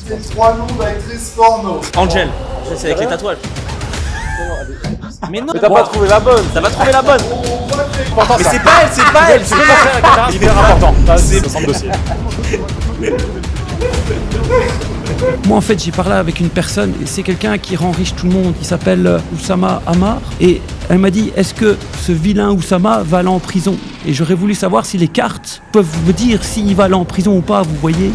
citer 3 noms d'actrices porno. Angel, c'est avec les tatouages. Mais non, Mais t'as pas trouvé la bonne. t'as pas trouvé la bonne. Important, Mais ça. c'est pas elle, c'est pas elle. Tu peux montrer la caméra, c'est hyper important. C'est 60 dossiers. Moi en fait j'ai parlé avec une personne et c'est quelqu'un qui rend riche tout le monde. Il s'appelle Oussama Hamar et elle m'a dit est-ce que ce vilain Oussama va aller en prison? Et j'aurais voulu savoir si les cartes peuvent me dire s'il va aller en prison ou pas, vous voyez.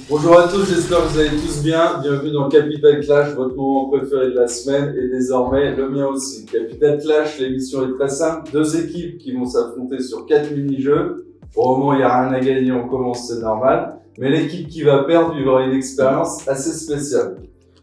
Bonjour à tous, j'espère que vous allez tous bien. Bienvenue dans Capital Clash, votre moment préféré de la semaine et désormais le mien aussi. Capital Clash, l'émission est très simple. 2 équipes qui vont s'affronter sur 4 mini-jeux. Pour le moment, il n'y a rien à gagner, on commence, c'est normal. Mais l'équipe qui va perdre vivra une expérience assez spéciale.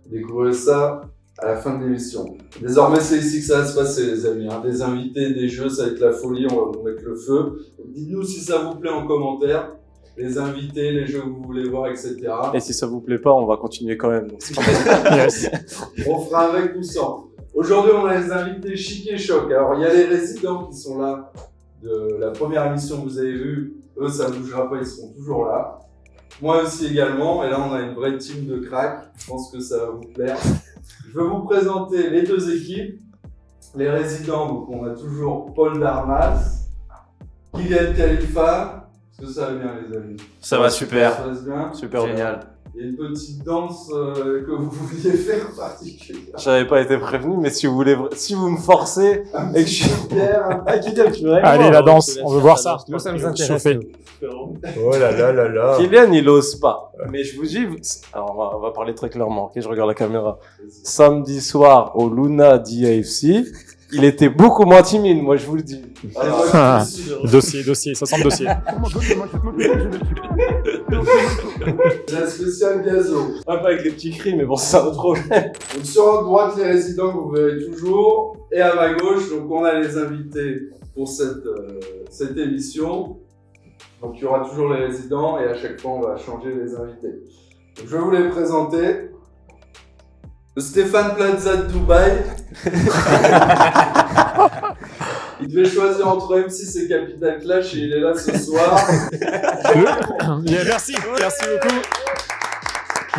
Découvrez ça à la fin de l'émission. Désormais, c'est ici que ça va se passer, les amis. Des invités, des jeux, ça va être la folie, on va vous mettre le feu. Dites-nous si ça vous plaît en commentaire. Les invités, les jeux que vous voulez voir, etc. Et si ça vous plaît pas, on va continuer quand même. Yes. On fera avec ou sans. Aujourd'hui, on a les invités chic et choc. Alors, il y a les résidents qui sont là de la première émission que vous avez vue. Eux, ça ne bougera pas, ils seront toujours là. Moi aussi également. Et là, on a une vraie team de cracks. Je pense que ça va vous plaire. Je vais vous présenter les 2 équipes. Les résidents, donc on a toujours Paul Darmas, Kylian Khalifa. Est-ce que ça va bien, les amis? Ça va super. Ça passe bien? Super Génial. Il y a une petite danse que vous vouliez faire particulière. J'avais pas été prévenu, mais si vous me forcez et que je suis Pierre. Ah, Kylian, tu veux Allez, la danse, on veut voir ça. Moi, ça nous intéresse. Chauffer. Oh là là là là. Kylian, il ose pas. Mais je vous dis, alors on va parler très clairement. Ok, je regarde la caméra. Samedi soir au Luna DAFC, il était beaucoup moins timide, moi je vous le dis. Ah, dossier, 60 dossiers. La spéciale gazo. Pas avec les petits cris, mais bon, c'est un autre problème. Donc sur à droite, les résidents que vous verrez toujours. Et à ma gauche, donc on a les invités pour cette émission. Donc il y aura toujours les résidents et à chaque fois on va changer les invités. Donc, je vais vous les présenter. Le Stéphane Plaza de Dubaï. Il devait choisir entre M6 et Capital Clash et il est là ce soir. Merci beaucoup.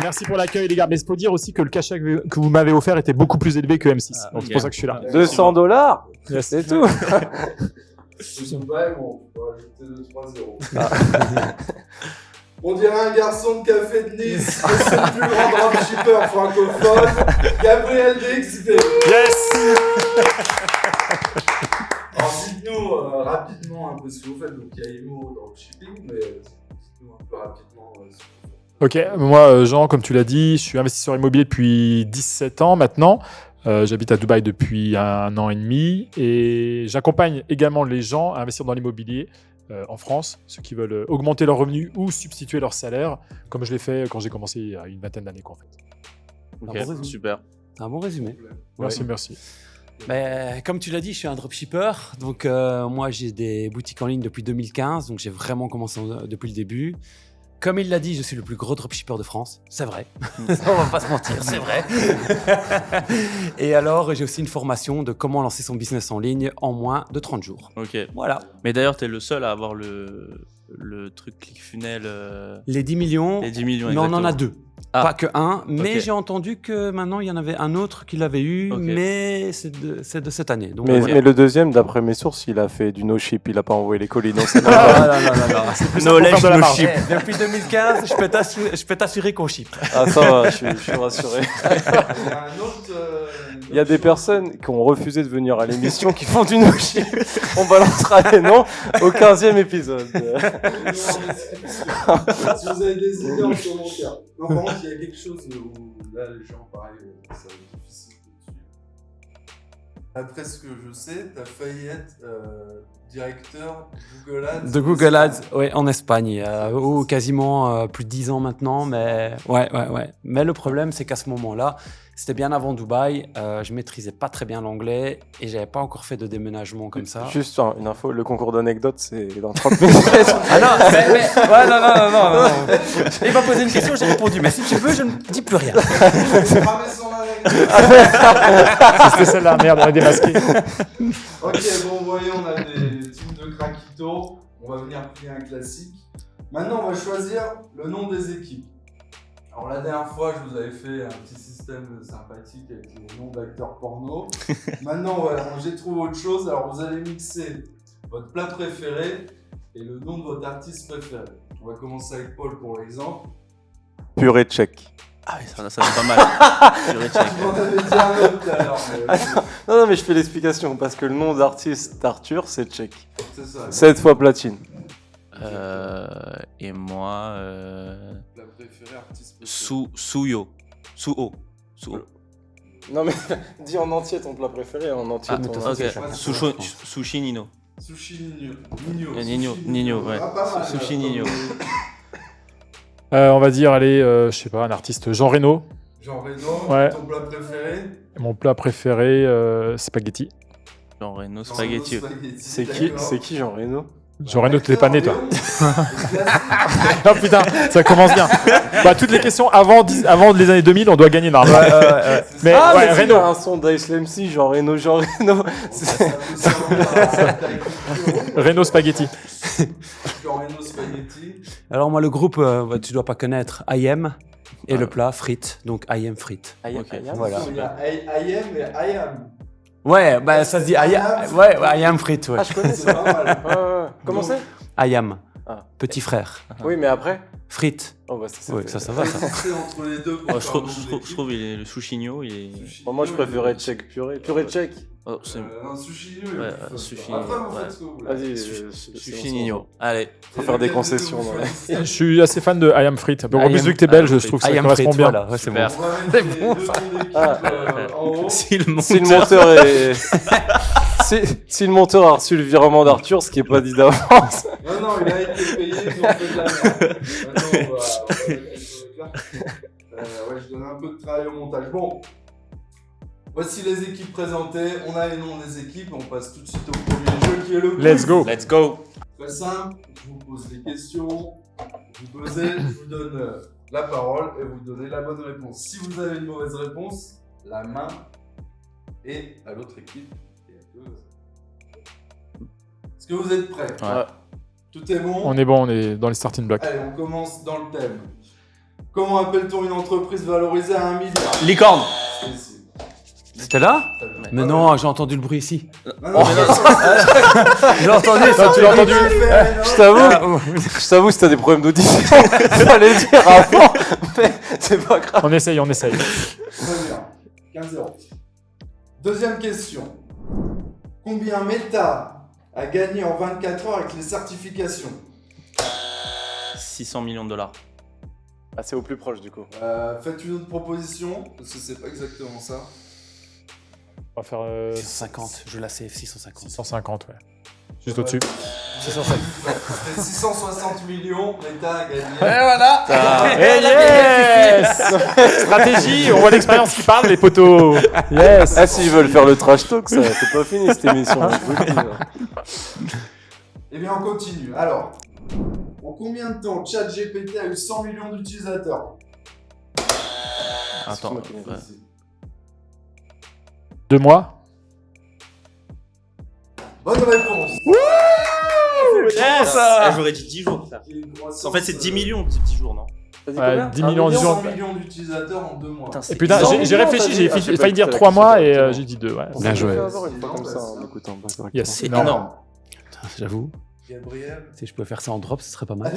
Merci pour l'accueil, les gars. Mais il faut dire aussi que le cachet que vous m'avez offert était beaucoup plus élevé que M6. Donc c'est pour ça que je suis là. $200, Yes. c'est tout. Dubaï, bon, on va ajouter 2-3-0. On dirait un garçon de café de Nice, mais c'est le plus grand dropshipper francophone, Gabriel DXP. Yes. Alors dites-nous rapidement un peu ce que vous faites. Donc il y a IMO dropshipping, mais dites-nous un peu rapidement ce que vous faites. Ok, moi Jean, comme tu l'as dit, je suis investisseur immobilier depuis 17 ans maintenant. J'habite à Dubaï depuis 1 an et demi et j'accompagne également les gens à investir dans l'immobilier en France, ceux qui veulent augmenter leurs revenus ou substituer leur salaire, comme je l'ai fait quand j'ai commencé il y a une vingtaine d'années. En fait. Ok, super. C'est un bon résumé. Merci. Comme tu l'as dit, je suis un dropshipper. Donc moi j'ai des boutiques en ligne depuis 2015, donc j'ai vraiment commencé depuis le début. Comme il l'a dit, je suis le plus gros dropshipper de France. C'est vrai. On va pas se mentir, c'est vrai. Et alors, j'ai aussi une formation de comment lancer son business en ligne en moins de 30 jours. Ok. Voilà. Mais d'ailleurs, t'es le seul à avoir le truc ClickFunnels. Les 10 millions, Les 10 millions, mais on en a exactement. 2. Ah. Pas que un, mais Ok. j'ai entendu que maintenant il y en avait un autre qui l'avait eu, Ok. mais c'est de cette année. Donc, Mais, voilà. mais le deuxième, d'après mes sources, il a fait du no-ship, il a pas envoyé les colis. Non, c'est Ah, non. Knowledge, no ship. Depuis 2015, je peux t'assurer qu'on ship. Ah, ça va, je suis rassuré. Il y a un autre, Il y a des personnes qui ont refusé de venir à l'émission qui font du no-ship. On balancera les noms au 15e épisode. Si vous avez des idées en commentaire. Non, par contre, il y a quelque chose où là, les gens, pareil, ça va être difficile de suivre. Après ce que je sais, tu as failli être directeur Google Ads. De Google Ads, ouais, en Espagne, ou quasiment plus de 10 ans maintenant, mais ouais. Mais le problème, c'est qu'à ce moment-là, c'était bien avant Dubaï, je maîtrisais pas très bien l'anglais et j'avais pas encore fait de déménagement comme ça. Juste une info, le concours d'anecdotes, c'est dans 30 minutes. Ah non, ouais, non. Il m'a posé une question, j'ai répondu, mais si tu veux, je ne dis plus rien. Cramer son anecdote. C'était celle-là, merde, on est démasqué. Ok, bon, vous voyez, on a des teams de Krakito. On va venir plier un classique. Maintenant, on va choisir le nom des équipes. Alors la dernière fois, je vous avais fait un petit système sympathique avec les noms d'acteurs porno. Maintenant, j'ai trouvé autre chose. Alors vous allez mixer votre plat préféré et le nom de votre artiste préféré. On va commencer avec Paul pour l'exemple. Purée tchèque. Ah oui, ça va pas mal. Purée tchèque. Tu m'en avais dit un autre tout à l'heure. Non, mais je fais l'explication parce que le nom d'artiste d'Arthur, c'est tchèque. C'est ça. 7 fois platine. Et moi, Plat préféré, artiste préféré. Suyo. Suo. Non, mais dis en entier ton plat préféré, en entier ton Ok. artiste. Sushi Nino. Sushi Nino. Nino, ouais. Ah, pas mal, Sushi là, Nino. On va dire, allez, je sais pas, un artiste Jean Reno. Jean Reno, Ouais. ton plat préféré. Mon plat préféré, spaghetti. Jean Reno Jean Spaghetti. Reno, C'est d'accord. qui Jean Reno? Jean Reno, t'étais pas né, toi. Classique. Ah putain, ça commence bien. Bah, toutes les questions avant les années 2000, on doit gagner normalement. C'est Mais ça. ouais, mais si, il y Reno. a un son d'Ice MC, Jean Reno. Ça peut servir à- Reno Spaghetti. Jean Reno Spaghetti. Alors moi, le groupe, tu dois pas connaître, I Am, et le plat, frites, donc I Am frites. Ok. Voilà. Il y a I am et I am. Ouais, bah ça se dit I Am, ouais, I Am frites, ouais. Ah, je connais C'est ça. pas mal. Comment c'est? I Am, Ah. petit frère, Oui, mais après? frites. Oh, bah, ça, Ouais, ça va, ça. C'est entre les deux. pour Oh, je faire trouve, un je bon trouve, équipe. je trouve le Sushigno, il est. Sushi Bon, moi, je Nino, préférais il- tchèque purée. Purée tchèque. Oh, c'est. Non, Sushi Nino, il Ouais, est plus fun. Sushi Après, vous Nino, faites ce que vous voulez. Vas-y, Sushi Nino. Allez. Faut faire des concessions, Dans ouais. Je suis assez fan de I Am Frites. En I plus, Am- vu que t'es belge, I Am je trouve que ça I Am correspond frites, bien. voilà, ouais, c'est bon. Super. On va mettre les deux noms d'équipe Ah. en haut. Si le Si le monteur. monteur est... si le monteur a reçu le virement d'Arthur, ce qui est pas dit d'avance. Non, il a été payé, ils ont fait de la merde. Maintenant, on va mettre les choses claires. Ouais, je donne un peu de travail au montage. Bon, voici les équipes présentées. On a les noms des équipes. On passe tout de suite au premier jeu qui est le Let's quiz. go. Let's go. Très simple. Je vous pose des questions. Vous posez, je vous donne la parole et vous donnez la bonne réponse. Si vous avez une mauvaise réponse, la main est à l'autre équipe. Et à deux. Est-ce que vous êtes prêts? Ouais. Tout est bon? On est bon, on est dans les starting blocks. Allez, on commence dans le thème. Comment appelle-t-on une entreprise valorisée à 1 milliard? Licorne. Ici. C'était là? Très bien. Mais non, j'ai entendu le bruit ici. Non, non, J'ai entendu ça. Tu l'as entendu? Je t'avoue, si t'as des problèmes d'audition, fallait le dire avant, mais c'est pas grave. On essaye. Très bien. 15-0. Deuxième question. Combien Meta a gagné en 24 heures avec les certifications? 600 millions de dollars. Ah, c'est au plus proche du coup. Faites une autre proposition, parce que c'est pas exactement ça. On va faire 650, je la sais, 650. 150, ouais. Juste au-dessus. 650. C'était 660 millions, Meta a gagné. Yes. Stratégie, on voit l'expérience qui parle, les potos. Yes. Ah, s'ils veulent faire le trash talk, ça, c'est pas fini cette émission. Je vous le dis. Eh bien, on continue. Alors, en combien de temps ChatGPT a eu 100 millions d'utilisateurs? Attends. moi qui l'ai Ouais. 2 mois. Bonne réponse. Yes. J'aurais dit 10 jours. Qui est une croissance, En fait, c'est 10 millions, 10 jours, non? T'as dit Ouais, combien 10 millions en 10 jours. 100 millions d'utilisateurs en 2 mois. Putain, Et c'est putain, Cent j'ai millions, réfléchi, t'as j'ai dit. Ah, failli dire c'est 3 mois et exactement. j'ai dit 2. Ouais. Bien joué. On peut avoir une fois C'est comme ça énorme, en écoutant pas correctement. Yes. C'est énorme. énorme. J'avoue, Gabriel. si je pouvais faire ça en drop, ce serait pas mal.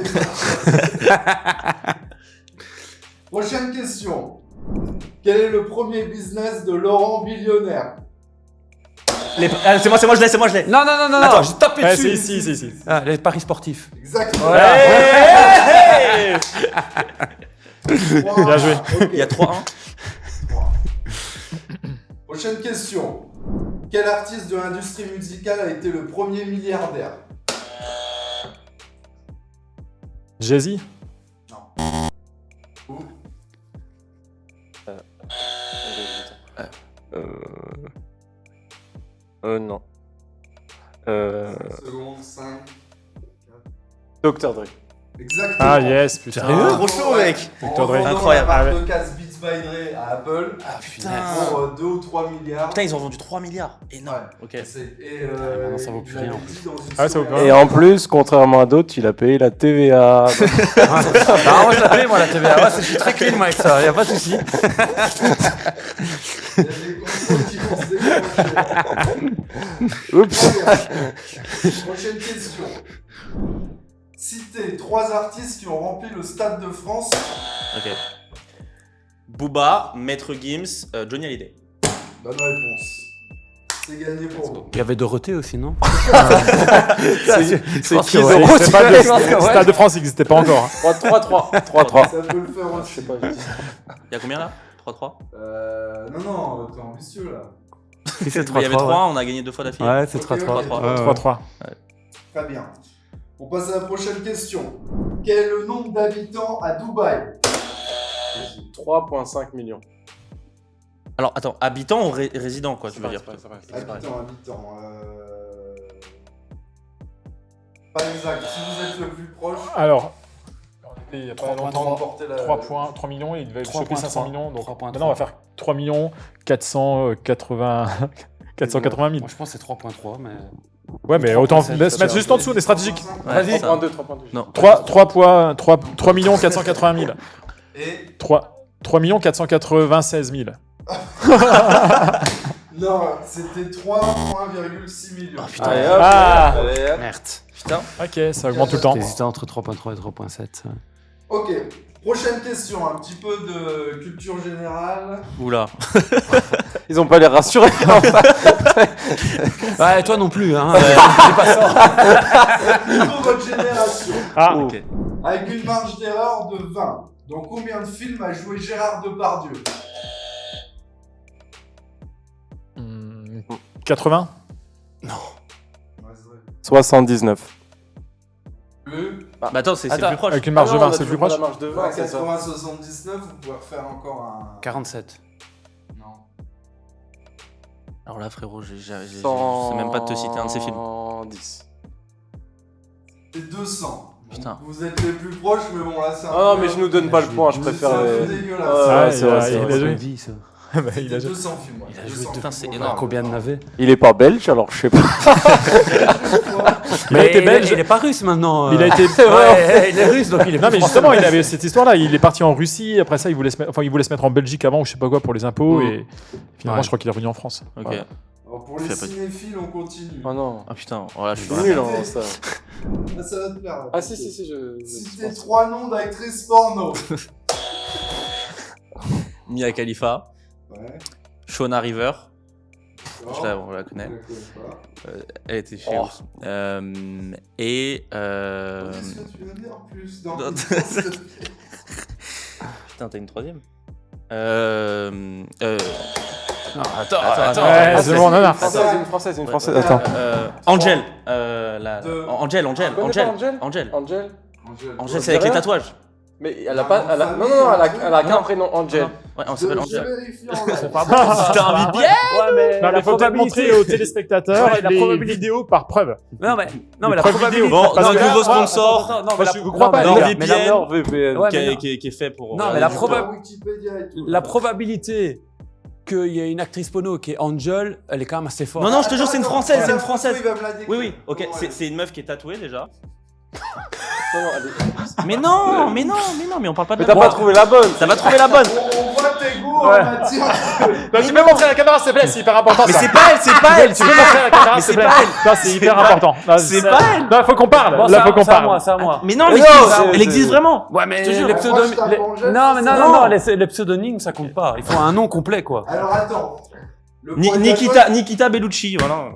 Prochaine question. Quel est le premier business de Laurent Billionnaire? C'est moi, je l'ai. Non, non, non, non, Attends, non, j'ai tapé Ouais, dessus. c'est ici. Ah, les paris sportifs. Exactement. Hey. Trois. Bien joué. Ok. Il y a 3-1. Prochaine question. Quel artiste de l'industrie musicale a été le premier milliardaire? Jay-Z. Ou Non. 5 secondes, 5. Dr. Dre. Exactement. Ah yes, putain. Sérieux Trop chaud, mec. En Dr. Dre. revendant Incroyable. la marque Ah ouais. de casse Beats Beats by Dre à Apple Ah putain. pour 2 ou 3 milliards. Putain, ils ont vendu 3 milliards. Énorme. Ouais. Ok. Et maintenant, ça vaut plus il rien, en avait plus. dit dans une Ah, ça vaut story- plus Et en plus, contrairement à d'autres, il a payé la TVA. Ah, moi je la paye, moi la TVA. Ouais, je suis très clean moi avec ça, y a pas de souci. Il y a des contrôles qui vont se déclencher. Oups. Prochaine question. Citez 3 artistes qui ont rempli le Stade de France. Ok. Booba, Maître Gims, Johnny Hallyday. Bonne réponse. C'est gagné pour vous. Il y avait Dorothée aussi, non? C'est pense qui que ouais. Doro C'est pas Je pense que le ouais. Stade de France n'existait pas encore. hein. 3-3. Ça peut le faire aussi. Y'a combien là 3-3. Non, t'es ambitieux là. Si, c'est Il y avait 3-3, 3, on a gagné 2 fois d'affilée. Ouais, c'est Ok, 3-3. ok. 3-3. 3-3. Très bien. On passe à la prochaine question. Quel est le nombre d'habitants à Dubaï? 3,5 millions. Alors attends, habitants ou résidents quoi, tu veux dire? Habitants. Pas exact. Si vous êtes le plus proche, Alors, il y a pas 3 longtemps, remporter la... 3 millions et il devait choper 500 millions. Donc 3,3. maintenant, on va faire 3 millions 480 000. Moi je pense que c'est 3.3, mais. Ouais, mais autant se 3,7, mettre juste en dessous, on est stratégique. Vas-y. 3,2. Non. 3 millions 480 000. Et 3 millions 496 000. non, c'était 3,6 millions. Oh putain. Allez, hop. Ah. Allez, hop. Merde. Putain. Ok, ça augmente tout le temps. T'hésitais entre 3.3 et 3.7. ouais. Ok, prochaine question, un petit peu de culture générale. Oula. Ils ont pas l'air rassurés. Ouais, toi non plus, hein. Plutôt votre génération. Ah, Ok. Avec une marge d'erreur de 20. Dans combien de films a joué Gérard Depardieu? 80. Ouais, c'est vrai. 79. Le Bah attends, c'est le Attends. plus proche. Avec une marge de 20, c'est le plus proche. La marge de 20, c'est ça. 80-79, vous pouvez refaire encore un... 47. Non. Alors là frérot, je sais même pas de te citer un de ces films. 110. C'est 200. Putain. Donc, vous êtes les plus proches, mais bon là c'est un Ah non, peu- mais je nous donne pas le point, je préfère. C'est un peu les- dégueulasse. Ouais, Ouais, c'est il a- vrai, c'est il vrai. a C'est joué. une vie, ça. Bah, il C'était a joué. 200 films. Ouais. Il a joué 200 putain, c'est films. énorme. Combien de navets? Il est pas belge, alors je sais pas. Il a été belge. Il est pas russe maintenant. Il a été. Ouais, il est russe donc il est Non mais plus justement, français. il avait cette histoire-là. Il est parti en Russie. Après ça, il voulait se mettre en Belgique avant ou je sais pas quoi pour les impôts. Et finalement, Ouais. je crois qu'il est revenu en France. Ok. Voilà. Alors, pour les Fais pas de- cinéphiles, on continue. Oh non. Ah putain, oh là je Je suis suis dans la nul merde. en ça. Ah, ça va te plaire. là. Ah si, je. Citez 3 noms d'actrices porno. Mia Khalifa, Ouais. Shona River, d'accord. on la connaît. Je la connais pas. Elle était chez Oh. Ous. Et Qu'est-ce que tu veux dire plus dans non, le putain, t'as une troisième Attends, Ouais, c'est bon, non, non. Une française. Attends. Angel. De- Angel. connais pas Angel Angel, Angel. c'est avec les tatouages. Mais elle a pas. Non, elle a qu'un prénom, Angel. Ouais, on s'appelle Angel. Angel. C'était un VPN. Ouais, mais Non, mais faut peut-être montrer aux téléspectateurs Ouais, la les probabilité. vidéos par preuve. Non, mais la preuves probabilité. vidéo. Bon, Parce notre que- nouveau Attends, sponsor Non, Moi, je vous crois pas, non, les gars. VPN. Mais la meilleure VPN. Ouais, qui mais est fait pour. Non, mais la Tu proba- vas Wikipédia et tout. La probabilité qu'il y ait une actrice porno qui est Angel, elle est quand même assez forte. Non, non, je te jure, c'est une Attends, française, c'est une la photo, française. il va me la décrire. Oui, oui, ok, Comment elle est c'est une meuf qui est tatouée déjà. Non, elle est- Mais non, mais on parle pas de Mais la t'as pas bonne. trouvé la bonne. Ça va trouver la bonne. On voit tes goûts Ouais. en matière de... Non, tu peux montrer à la caméra, s'il te plaît, c'est hyper important. Mais ça. c'est pas elle, Tu peux montrer à la caméra, Mais s'il te c'est plaît. pas elle. Non, c'est hyper important. Non, C'est ça- pas elle. Non, faut qu'on parle. Bon, Là, faut qu'on c'est à moi, parle. c'est à moi. Mais non, Mais elle non, existe, c'est- elle existe vraiment. Ouais, mais Je te jure. les Moi, je pseudonymes. tape Angel, Non, mais c'est non, ça. non, non, les pseudonymes, ça compte pas. Il faut un nom complet, quoi. Alors attends. Le point est à toi. Nikita Bellucci, voilà.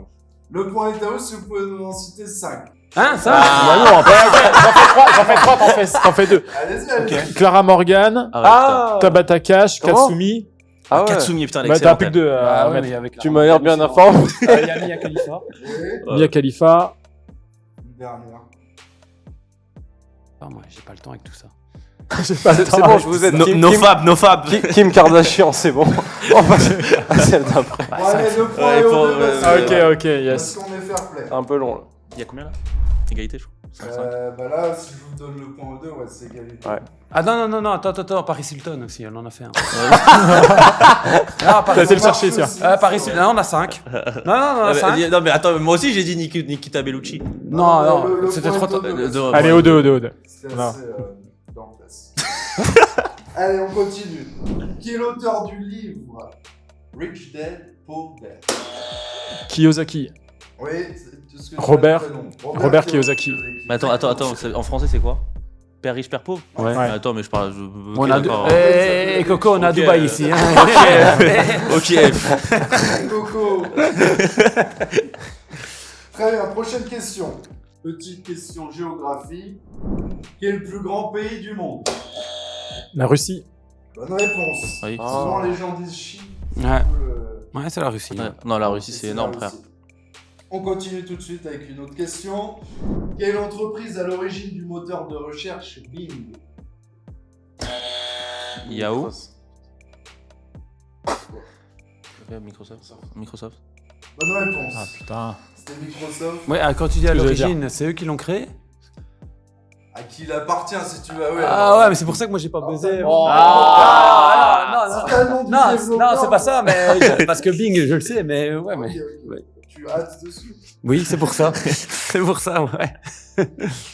Le point est à vous si vous pouvez nous en citer 5. Hein, ça Bah non, bah, ok, j'en fais 3, t'en fais 2. Allez-y, allez-y. Clara Morgan, Ah. Tabata Cash, Comment Katsumi. Ah ouais. Katsumi, putain, Bah, t'as plus que l'excellent. 2 à Ah ouais, mettre. mais avec Tu m'as l'air bien informé. Il y a Mia Khalifa. Oui. Mia Khalifa. Une dernière. Ah, moi, j'ai pas le temps avec tout ça. J'ai pas le C'est temps. bon, je vous aide. No fab. Kim Kardashian, c'est bon. On passe à celle d'après. Bon, allez, le point ouais, est pour- au deux, ouais, parce Ok, que- ok, yes. Parce qu'on est fair play. Un peu long là. Il y a combien là? Égalité, je crois. Bah là, si je vous donne le point aux deux, ouais, c'est égalité. Ouais. Ah non, attends, Paris Hilton aussi, on en a fait un. T'as été le chercher, tiens. Paris Hilton, non, on a 5. Non, on a 5. Non mais attends, moi aussi j'ai dit Nikita Bellucci. Non, le c'était point trop est tôt. au deux. Allez, au 2. C'était Non. assez dantesque. Allez, on continue. Qui est l'auteur du livre Rich Dad, Poor Dad? Kiyosaki. Oui, c'est ce que Robert- je connais le prénom. Robert Kiyosaki. Mais attends, en français c'est quoi? Père riche, père pauvre? Ouais. Mais attends, mais je parle. On a d'accord. Eh, Coco, on a Ok, Dubaï ici. Hein. Ok. Coco. Très bien, prochaine question. Petite question géographie. Quel est le plus grand pays du monde? La Russie. Bonne réponse. Oui. Souvent les gens disent Chine. Ouais. Le- Ouais, c'est la Russie. Ouais. Non, la Russie c'est la énorme, Russie. frère. On continue tout de suite avec une autre question. Quelle entreprise à l'origine du moteur de recherche Bing? Yahoo. Microsoft. Bonne réponse. Ah putain. C'était Microsoft. Ouais, quand tu dis à Ce que j'allais l'origine, c'est eux qui l'ont créé? À qui il appartient si tu veux. Ouais, Ah ouais, mais c'est pour ça que moi j'ai pas buzzé. Oh. Ah, C'est le nom du non, développeur. c'est pas ça, mais parce que Bing, je le sais, mais ouais, mais. Ok. Ouais. Tu hâtes dessus. Oui, c'est pour ça. C'est pour ça, ouais.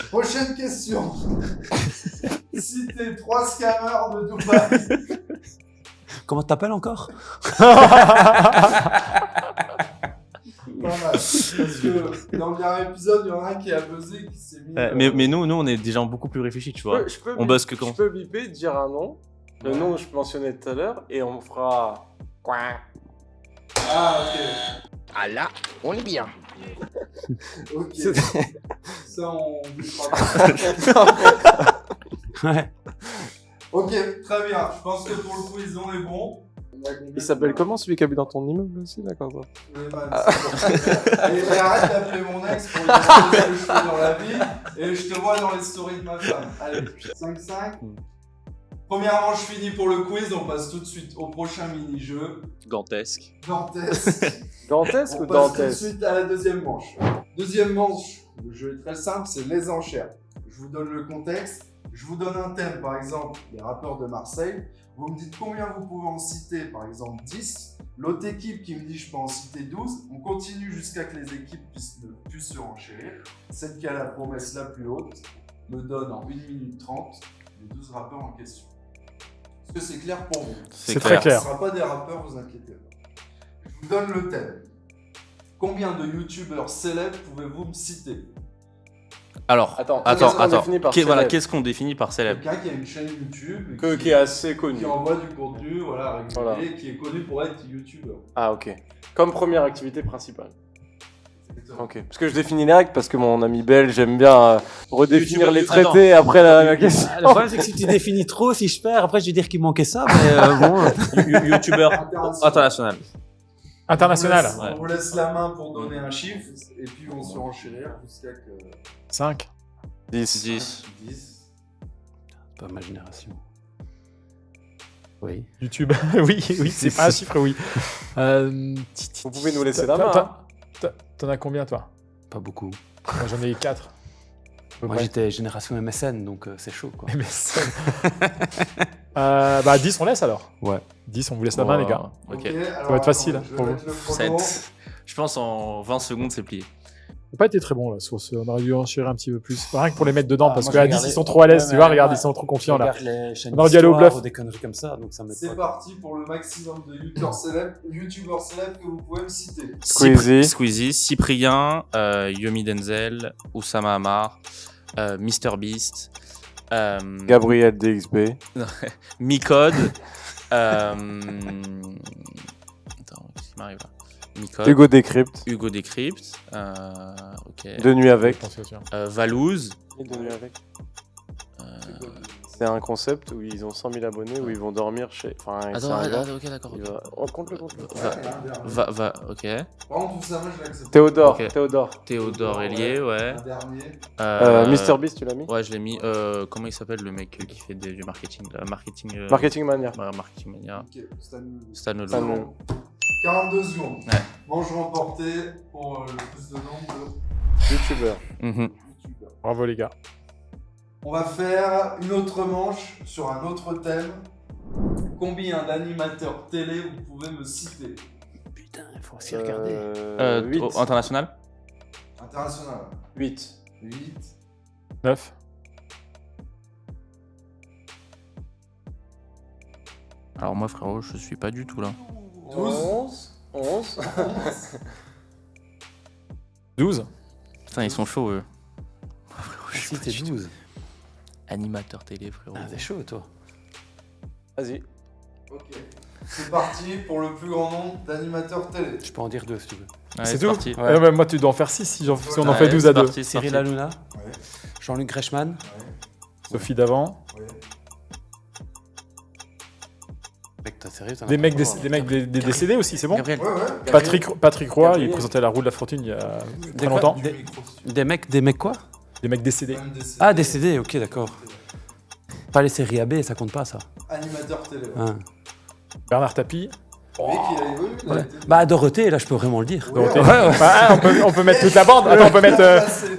Prochaine question. Citez 3 scammers de Dubaï. Comment t'appelles encore? Pas mal. Parce que dans le dernier épisode, il y en a un qui a buzzé, qui s'est mis. Mais nous on est des gens beaucoup plus réfléchis, tu vois. On bosse que quand. Je peux biper, dire un nom, le nom que je mentionnais tout à l'heure, et on fera. Quoi? Ah, ok. Ah là, on est bien. Ok. Ça, on bouffera. Ouais. Ok, très bien. Je pense que pour le quiz, on est bon. Il s'appelle comment celui qui habite dans ton immeuble aussi, d'accord ça? Et arrête d'appeler mon ex pour lui demander ce que je fais dans la vie. Et je te vois dans les stories de ma femme. Allez, 5-5. Première manche finie pour le quiz. On passe tout de suite au prochain mini-jeu. Gantesque. Dantesque. Dantesque ou On passe tout de dantesque? suite à la deuxième manche. Deuxième manche, le jeu est très simple, c'est les enchères. Je vous donne le contexte, je vous donne un thème, par exemple, les rappeurs de Marseille. Vous me dites combien vous pouvez en citer, par exemple 10. L'autre équipe qui me dit je peux en citer 12. On continue jusqu'à que les équipes puissent se renchérir. Celle qui a la promesse la plus haute me donne en 1 minute 30 les 12 rappeurs en question. Est-ce que c'est clair pour vous? C'est très clair. Ce ne sera pas des rappeurs, vous inquiétez pas. Je vous donne le thème. Combien de youtubeurs célèbres pouvez-vous me citer? Alors, Attends, attends. Voilà, célèbre? qu'est-ce qu'on définit par célèbre? Quelqu'un qui a une chaîne YouTube et Qui est assez connu. qui envoie du contenu voilà, régulier, Voilà. qui est connu pour être youtubeur. Ah ok. Comme première activité principale. Ok. Parce que je définis les règles parce que mon ami belge aime bien redéfinir les traités après la question. Le problème, c'est que si tu définis trop, si je perds, après je vais dire qu'il manquait ça, mais bon. Youtubeur international. International. On vous laisse la main pour donner un chiffre et puis on se renchérir jusqu'à que 5. 10. 10. Pas ma génération. Oui. YouTube. oui, c'est pas un chiffre, oui. Vous pouvez nous laisser la main. hein. T'en as combien, toi? Pas beaucoup. Moi, j'en ai 4. Moi, j'étais génération MSN, donc c'est chaud, quoi. Bah, 10, on laisse alors. Ouais. 10, on vous laisse la main, les gars. Ok. Alors, Ça va être facile, attends, je vais pour vous. mettre le chrono. 7. Je pense en 20 secondes c'est plié. On n'a pas été très bon là. On aurait dû enchérir un petit peu plus. Rien que pour les mettre dedans, parce moi, qu'à j'ai 10, regardé- ils sont trop à l'aise, Ouais, tu vois. mais- Regarde, ouais. ils sont trop confiants là. Je regarde les chaînes On aurait dû aller au d'histoire bluff. ou des conneries comme ça, donc ça m'aide C'est pas. parti pour le maximum de youtubeurs célèbres que vous pouvez me citer. Squeezie, Cyprien, Yomi Denzel, Oussama Hamar, MrBeast, Gabriel DXB. Micode. Attends, qu'est-ce qui m'arrive là? Micode, Hugo Décrypte. Hugo Décrypte, ok. De nuit avec. Valouz. Et de nuit avec. C'est un concept où ils ont 100 000 abonnés, où ils vont dormir chez. Enfin, c'est un gars. Ok, d'accord. Il va... On compte le compte. Ok. Par contre, tout ça, moi je l'accepte. Théodore. Ok. Théodore. Hélier, ouais. Un dernier. MrBeast, tu l'as mis? Ouais, je l'ai mis. Comment il s'appelle le mec qui fait du marketing Marketing Mania. Marketing Mania. Ok, Stan Olo. Stan Olo. 42 secondes. Ouais. Manche remportée pour le plus de nombre de YouTubeur. Mhm. youtubeurs. Bravo les gars. On va faire une autre manche sur un autre thème. Combien d'animateurs télé vous pouvez me citer? Putain, il faut aussi regarder. 8. International. International. 8. 8. 9. Alors moi frérot, je suis pas du tout là. 12. 11. 12. Putain, ils sont chauds eux. Si t'es 12. Animateur télé frérot. Ah, t'es chaud, toi. Vas-y. Ok. C'est parti pour le plus grand nombre d'animateurs télé. Je peux en dire 2 si tu veux. Ouais, C'est tout parti. Ouais. Bah, moi, tu dois en faire 6 si on en Ouais, fait 12 à c'est 2. parti, c'est Cyril parti. Hanouna, Ouais. Jean-Luc Reichmann, Ouais. Sophie d'avant. Ouais. Mec, t'es sérieux, t'en as Des pas mecs, trop, hein. des mecs décédés aussi, c'est bon. Gabriel. Ouais, ouais. Patrick Roy, il Gabriel. présentait la roue de la fortune il y a très quoi longtemps. Du micro, si tu veux. Des mecs quoi? Des mecs décédés. Même décédé. Ah, décédés, ok, d'accord. Pas les séries AB, ça compte pas, ça. Animateur télé. Ouais. Hein. Bernard Tapie. Le mec, il a évolué. Il a Ouais. été- Bah, Dorothée, là, je peux vraiment le dire. Ouais, Dorothée. ouais. Ah, on peut mettre toute la bande. Attends, on peut mettre.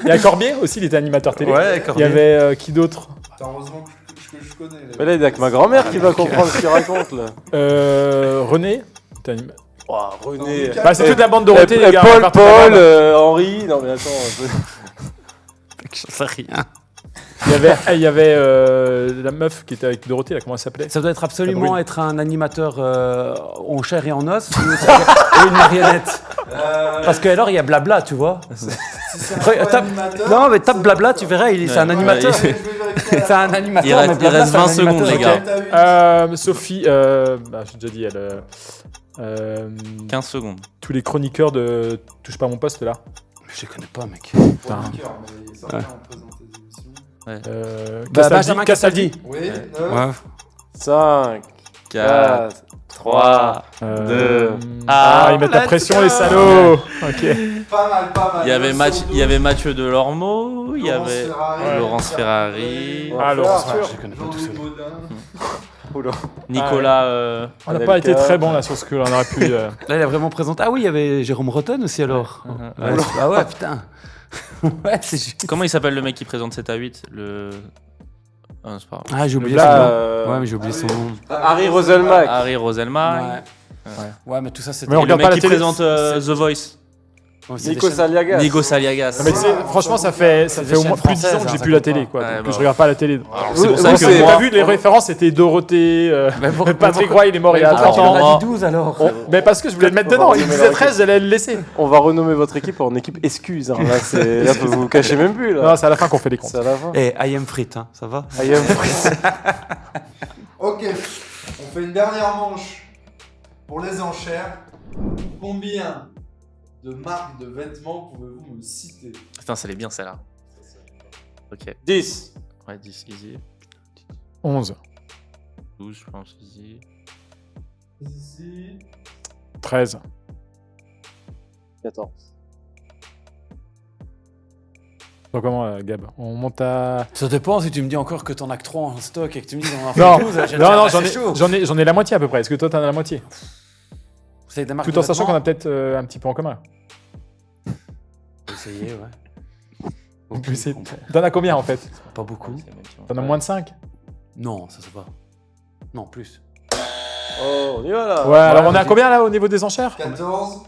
Il y a Corbier aussi, il était animateur télé. Ouais, Il y Corbier. avait qui d'autre? Putain, heureusement que je connais. Mais là, il y a que ma grand-mère qui va comprendre ce qu'il raconte là. René. T'es anima- Oh, René. Lucas. Bah, c'est toute la bande Dorothée, les gars. on va Paul, faire toute la bande. Henri. Non, mais attends. Je sais rien. Il y avait la meuf qui était avec Dorothée, là, comment elle s'appelait? Ça doit être absolument brûle. être un animateur en chair et en os ou une marionnette. Parce que alors il y a blabla, tu vois. Si c'est un Après, vrai tape- animateur, Non mais tape ça blabla, va tu faire. verras, c'est un Ouais, animateur. ouais, Je vais vérifier. C'est un animateur. Il reste- mais il Blabla, reste c'est un 20 secondes, animateur. les gars. T'as eu- Sophie, bah, j'ai déjà dit, elle. 15 secondes. Tous les chroniqueurs de Touche pas à mon poste là. Je les connais pas, mec. Chroniqueur, mais certains ont présenté des émissions. Benjamin Castaldi. Oui, Ouais. 9. 5, 4, 3. 2. Ah, ils mettent la let's pression go. les salauds. Ok. Pas mal, pas mal. Il y avait 9 Mathieu, sur il y avait 12. Mathieu Delormeau, il y Laurence avait Ferrari, Laurence Pierre Ferrari, Ouais. Ah, Laurence. Arthur. Je les connais pas tous. Jean-Louis Baudin. Oula. Nicolas. On n'a Anelka. pas été très bon là sur ce que on aurait pu. Là, il a vraiment présenté. Ah oui, il y avait Jérôme Rotten aussi alors. Ouais, ah ouais, putain. Ouais, c'est juste. Comment il s'appelle le mec qui présente 7 à 8 Le. Ah, c'est pas grave. Ah, j'ai oublié Là, son nom. Ouais, mais j'ai oublié Ah son oui. nom. Harry Roselmack. Harry Roselmack. Ouais, mais tout ça, c'était. Mais on Et le regarde mec pas la qui télé. présente The Voice. Ouais, c'est Nico des chaînes- Saliagas. Nico Saliagas. Non, mais tu sais, franchement, ça fait des au moins chaînes plus de 10 ans françaises, que j'ai ça plus la compte télé, pas. quoi. Ouais, Donc bah. je regarde pas la télé. C'est pour ça Vous, que c'est- moi. T'as vu, les références c'était Dorothée, Mais Patrick Roy, il est mort il y a Pourquoi 30 tu m'en ans. as dit 12 alors Mais parce que je voulais le mettre On va dedans, il renommer disait la 13, j'allais le laisser. On va renommer votre équipe en équipe excuse. Hein. Là, c'est... là, vous vous cachez même plus. Là. Non, c'est à la fin qu'on fait les comptes. C'est à la fin. Eh, I am Frit, hein, ça va I am free. Ok, on fait une dernière manche pour les enchères. Combien de marques de vêtements pouvez-vous me citer? Putain, ça l'est bien celle-là. Ok. 10. Ouais, 10 easy. 11, 12, je pense easy. Ici. 13. 14. Donc comment, Gab? On monte à... Ça dépend si tu me dis encore que t'en as que 3 en stock et que tu me dis qu'on en fait Non, 12. j'ai non, dit, non, ah, c'est chaud. j'en ai la moitié à peu près. Est-ce que toi, t'en as la moitié? C'est des marques Tout de en sachant qu'on vêtements. a peut-être un petit peu en commun. On peut essayer, ouais. On peut essayer. T'en as combien en fait? Pas beaucoup. T'en as moins de 5? Non, ça se va. Non, plus. Oh, on y va là. Ouais, alors on est à ok. combien là au niveau des enchères? 14.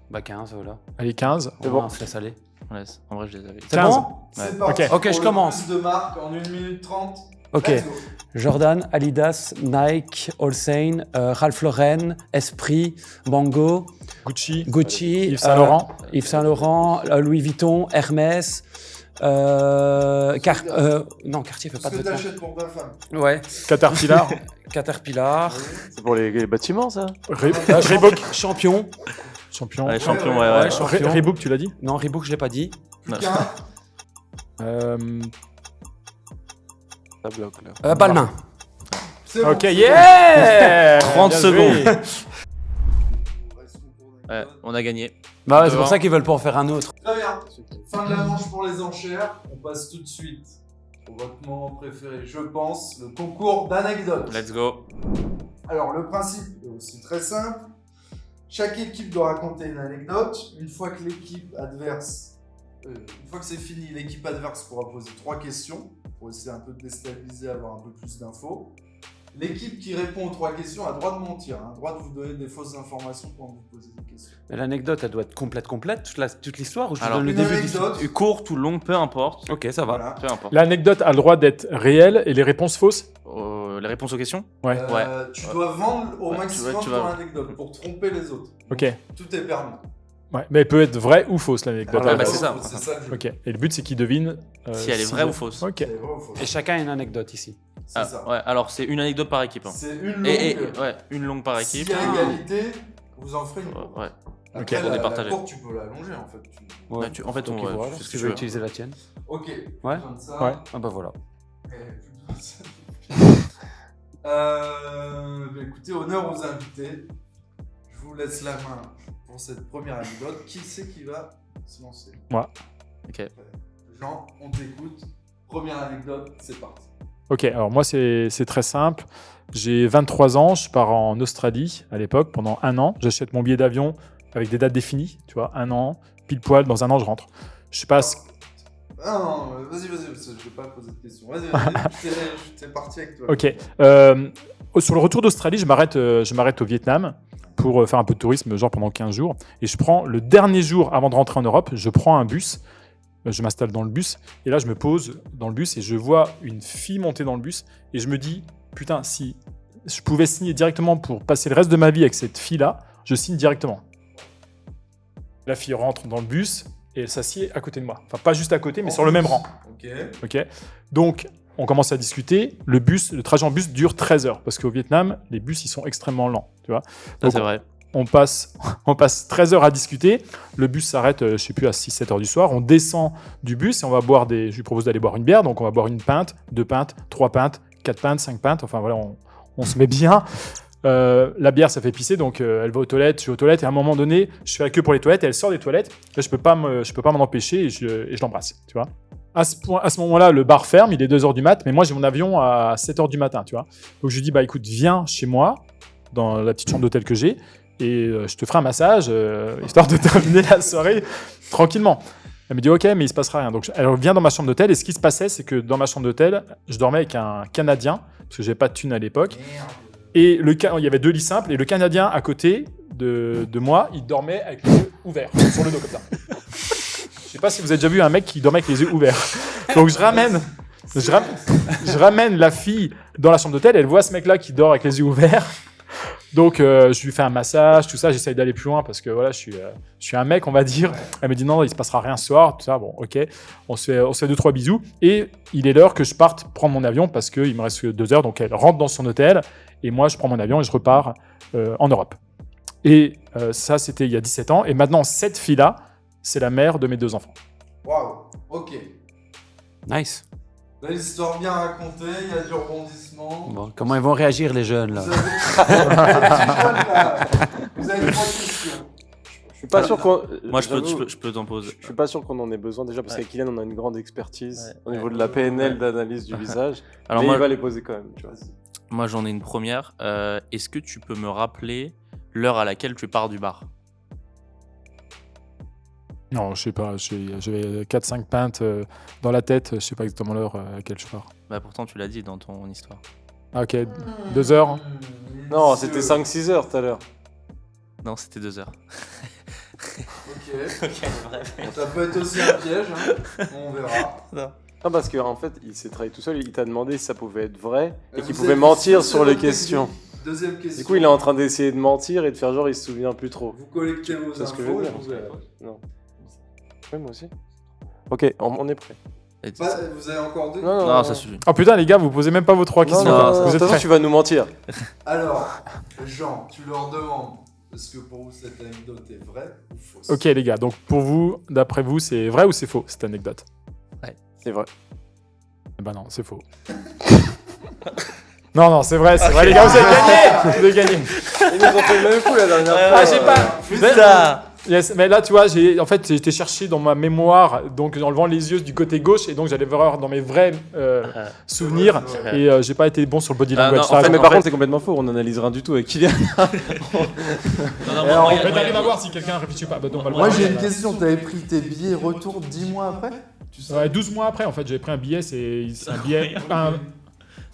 Bah 15, voilà. Allez, 15. C'est bon. On se laisse aller. On laisse. En vrai, je les avais. C'est 15. bon C'est parti. Ok. Ok, pour je le commence. plus de marques en 1 minute 30. Ok. Let's go. Jordan, Adidas, Nike, Holstein, Ralph Lauren, Esprit, Mango, Gucci, Gucci, Yves Saint Laurent. Yves Saint Laurent, Louis Vuitton, Hermès, non, Cartier fait Ce pas de que vêtements. t'achètes pour ta femme. Ouais. Caterpillar, Caterpillar, C'est pour les bâtiments, ça. Reebok, Champion. champion. Ouais, champion, Ouais, ouais, ouais. ouais, champion. Reebok, tu l'as dit? Non, Reebok, je l'ai pas dit. Putain. Ça bloque là. Balmain. C'est bon. Ok, yeah 30 Bien secondes. joué. Ouais, on a gagné. Bah ouais, c'est Devant. pour ça qu'ils veulent pas en faire un autre. Très bien. Fin de la manche pour les enchères. On passe tout de suite au votre moment préféré, je pense, le concours d'anecdotes. Let's go. Alors, le principe est aussi très simple. Chaque équipe doit raconter une anecdote. Une fois que l'équipe adverse une fois que c'est fini, l'équipe adverse pourra poser 3 questions pour essayer un peu de déstabiliser, avoir un peu plus d'infos. L'équipe qui répond aux 3 questions a le droit de mentir, a le droit de vous donner des fausses informations quand vous posez des questions. Mais l'anecdote, elle doit être complète, toute l'histoire, ou je te Alors, donne le une début de anecdote. l'histoire? Courte ou longue, peu importe. Ok, ça va. Voilà. Peu importe. L'anecdote a le droit d'être réelle et les réponses fausses. Les réponses aux questions? Ouais. Tu dois vendre au Ouais, maximum tu vas- ton anecdote pour tromper les autres. Ok. Tout est permis. Ouais. Mais elle peut être vraie ou fausse, l'anecdote. Ah, à la bah, base. c'est ça. C'est ça le jeu. Ok. Et le but, c'est qu'ils devinent Si elle est vraie ou fausse. Ok. C'est vrai ou faux? Et chacun a une anecdote ici. C'est Ah, ça. ouais, alors c'est une anecdote par équipe. Hein. C'est une longue. Ouais, une longue par S'il équipe. y a égalité, vous en ferez une. Ouais. Après, on est la partagé. courte, tu peux l'allonger en fait. Ouais. En fait, Donc, on voilà. fait ce Si que tu tu veux veux. utiliser la tienne. Ok. Ouais. Comme ça. Ouais. Ah bah voilà. Écoutez, honneur aux invités. Je vous laisse la main pour cette première anecdote. Qui c'est qui va se lancer? Moi. Ok. Jean, on t'écoute. Première anecdote, c'est parti. Ok, alors moi c'est très simple. J'ai 23 ans, je pars en Australie à l'époque pendant 1 an. J'achète mon billet d'avion avec des dates définies, tu vois, 1 an, pile poil, dans 1 an je rentre. Je passe. Ah non, vas-y, je vais pas poser de questions. Vas-y, j'étais parti avec toi. Ok. Sur le retour d'Australie, je m'arrête au Vietnam pour faire un peu de tourisme, genre pendant 15 jours. Et je prends le dernier jour avant de rentrer en Europe, je prends un bus. Je m'installe dans le bus et là je me pose dans le bus et je vois une fille monter dans le bus et je me dis putain, si je pouvais signer directement pour passer le reste de ma vie avec cette fille là, je signe directement. La fille rentre dans le bus et elle s'assied à côté de moi, enfin pas juste à côté mais sur le même rang. Ok. Ok. Donc on commence à discuter. Le trajet en bus dure 13 heures parce qu'au Vietnam les bus ils sont extrêmement lents, tu vois. Ça, Donc, c'est vrai. on passe 13 heures à discuter. Le bus s'arrête, je sais plus, à 6-7 heures du soir. On descend du bus et on va boire je lui propose d'aller boire une bière. Donc on va boire une pinte, 2 pintes, 3 pintes, 4 pintes, 5 pintes. Enfin voilà, on se met bien. La bière, ça fait pisser. Donc elle va aux toilettes, je vais aux toilettes. Et à un moment donné, je fais la queue pour les toilettes et elle sort des toilettes. Là, je peux pas m'en empêcher et je l'embrasse, tu vois. À ce moment-là, le bar ferme, il est 2 heures du mat. Mais moi, j'ai mon avion à 7 heures du matin, tu vois. Donc je lui dis, bah écoute, viens chez moi, dans la petite chambre d'hôtel que j'ai. Et je te ferai un massage, histoire de terminer la soirée tranquillement. Elle me dit ok, mais il se passera rien. Donc elle vient dans ma chambre d'hôtel et ce qui se passait, c'est que dans ma chambre d'hôtel, je dormais avec un Canadien, parce que j'avais pas de thune à l'époque. Et il y avait 2 lits simples, et le Canadien à côté de moi, il dormait avec les yeux ouverts, sur le dos comme ça. Je sais pas si vous avez déjà vu un mec qui dormait avec les yeux ouverts. Donc je ramène la fille dans la chambre d'hôtel, elle voit ce mec-là qui dort avec les yeux ouverts. Donc, je lui fais un massage, tout ça. J'essaye d'aller plus loin parce que voilà, je suis un mec, on va dire. Elle me dit non, il se passera rien ce soir, tout ça. Bon, ok. On se fait 2-3 bisous. Et il est l'heure que je parte prendre mon avion parce qu'il me reste que 2 heures. Donc, elle rentre dans son hôtel et moi, je prends mon avion et je repars en Europe. Et ça, c'était il y a 17 ans. Et maintenant, cette fille-là, c'est la mère de mes 2 enfants. Waouh, ok. Nice. Belle histoire bien racontée, il y a du rebondissement. Bon, comment ils vont réagir les jeunes là? Vous avez 3 questions. Je suis pas sûr qu'on. Moi, j'avoue, je peux t'en poser. Je suis pas sûr qu'on en ait besoin déjà parce Ouais. qu'avec Kylian on a une grande expertise Ouais. au niveau de la PNL, d'analyse du visage. Alors mais moi, il va les poser quand même. Tu vois. moi j'en ai une première. Est-ce que tu peux me rappeler l'heure à laquelle tu pars du bar? Non, je sais pas. J'avais 4-5 pintes dans la tête. Je sais pas exactement l'heure à laquelle je pars. Bah pourtant tu l'as dit dans ton histoire. Ah, ok. 2 heures. Non, c'était 5-6 heures tout à l'heure. Non, c'était 2 heures. Ok. Ça peut être aussi un piège, hein. On verra. Non, parce qu'en fait, il s'est trahi tout seul. Il t'a demandé si ça pouvait être vrai et Vous qu'il avez pouvait mentir dit, sur les c'est votre questions. technique. Deuxième question. Du coup, il est en train d'essayer de mentir et de faire genre il se souvient plus trop. Vous collectez vos C'est ce infos. que je veux dire. et vous verrez. Non. Oui, moi aussi. Ok, on est prêt. Et Vous avez encore 2? Non, ça suffit. Oh putain, les gars, vous posez même pas vos 3 questions. non, Vous de toute êtes façon, prêts? tu vas nous mentir. Alors, Jean, tu leur demandes est-ce que pour vous cette anecdote est vraie ou fausse? Ok, les gars. Donc, pour vous, d'après vous, c'est vrai ou c'est faux cette anecdote? C'est vrai. Eh ben non, c'est faux. Non, c'est vrai, les gars, vous avez gagné! Vous avez gagné! Ils nous ont fait le même coup la dernière fois. Ah, j'ai pas. Putain! Yes, mais là, tu vois, j'ai été cherché dans ma mémoire, donc en levant les yeux du côté gauche, et donc j'allais voir dans mes vrais souvenirs, et j'ai pas été bon sur le body Ah, language. non, Ça, en fait, mais en par fait- contre, c'est complètement faux. On analyse rien du tout avec Kylian. Non, non, Alors, moi, mais t'arrives à voir si quelqu'un réfléchit pas. Bah, donc, on va le Moi voir. j'ai une question, t'avais pris tes billets retour 10 mois après? Ouais, 12 mois après, en fait, j'avais pris un billet, c'est un billet.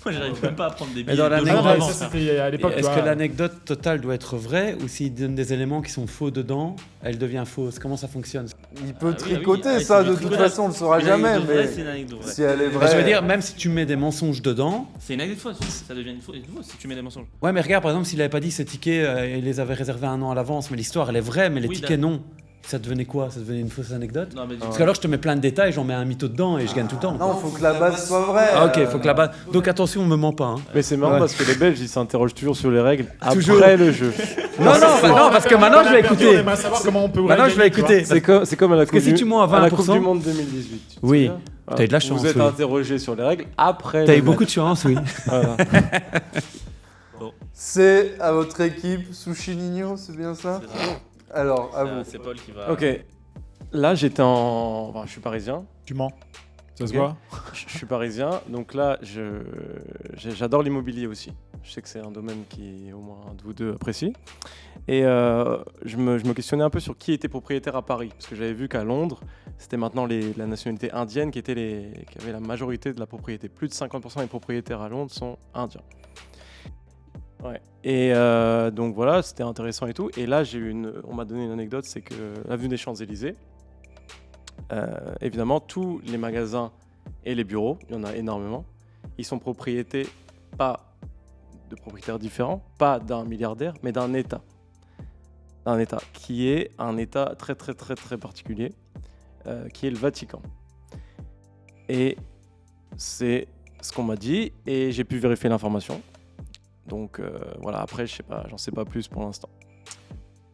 Moi, j'arrive même pas à prendre des billets. dans la 2 Ah non, jours mais avant. ça, c'était à l'époque. tu Est-ce vois. que l'anecdote totale doit être vraie ou s'il donne des éléments qui sont faux dedans, elle devient fausse? Comment ça fonctionne? Il peut Ah oui, tricoter ah oui, ça, c'est de du toute tricotage. façon on le saura Une jamais, anecdote vraie, mais c'est une anecdote vraie. si elle est Mais vraie... je veux dire, même si tu mets des mensonges dedans. C'est une anecdote fausse. Ça devient une fausse si tu mets des mensonges. Ouais, mais regarde, par exemple, s'il avait pas dit ses tickets, il les avait réservés 1 an à l'avance, mais l'histoire elle est vraie, mais les Oui, tickets non. Ça devenait quoi? Ça devenait une fausse anecdote? Non, mais du Parce coup, qu'alors je te mets plein de détails, j'en mets un mytho dedans et je gagne tout le temps. Non, faut que la base soit vraie. Ah, ok, faut que la base. Donc attention, on me ment pas. Hein. Mais c'est marrant Ouais. parce que les Belges, ils s'interrogent toujours sur les règles Toujours. après le jeu. Non, parce que maintenant je vais On écouter. aimerait savoir comment on peut. Maintenant je vais gagner, tu vois. écouter. C'est comme à la Parce que Coupe si du- tu mens à la Coupe 20%, du Monde 2018. tu te Oui. souviens T'as eu de la chance, Vous êtes oui. interrogé sur les règles après. T'as le eu beaucoup de match. chance, oui. Voilà. C'est à votre équipe, Sushi Nino, c'est bien ça? c'est ça. Alors, à vous. C'est Paul qui va. Ok. Là, j'étais en. Enfin, je suis parisien. Tu mens. Ça se Ok. voit. Je suis parisien. Donc là, j'adore l'immobilier aussi. Je sais que c'est un domaine qui, au moins, un de vous deux apprécie. Et je me questionnais un peu sur qui était propriétaire à Paris. Parce que j'avais vu qu'à Londres, c'était maintenant la nationalité indienne qui avait la majorité de la propriété. Plus de 50% des propriétaires à Londres sont indiens. Ouais. Et donc voilà, c'était intéressant et tout. Et là, on m'a donné une anecdote, c'est que l'avenue des Champs-Élysées, évidemment, tous les magasins et les bureaux, il y en a énormément, ils sont propriétés pas de propriétaires différents, pas d'un milliardaire, mais d'un État. D'un État qui est un État très très très très particulier, qui est le Vatican. Et c'est ce qu'on m'a dit, et j'ai pu vérifier l'information. Donc voilà, après, je sais pas, j'en sais pas plus pour l'instant.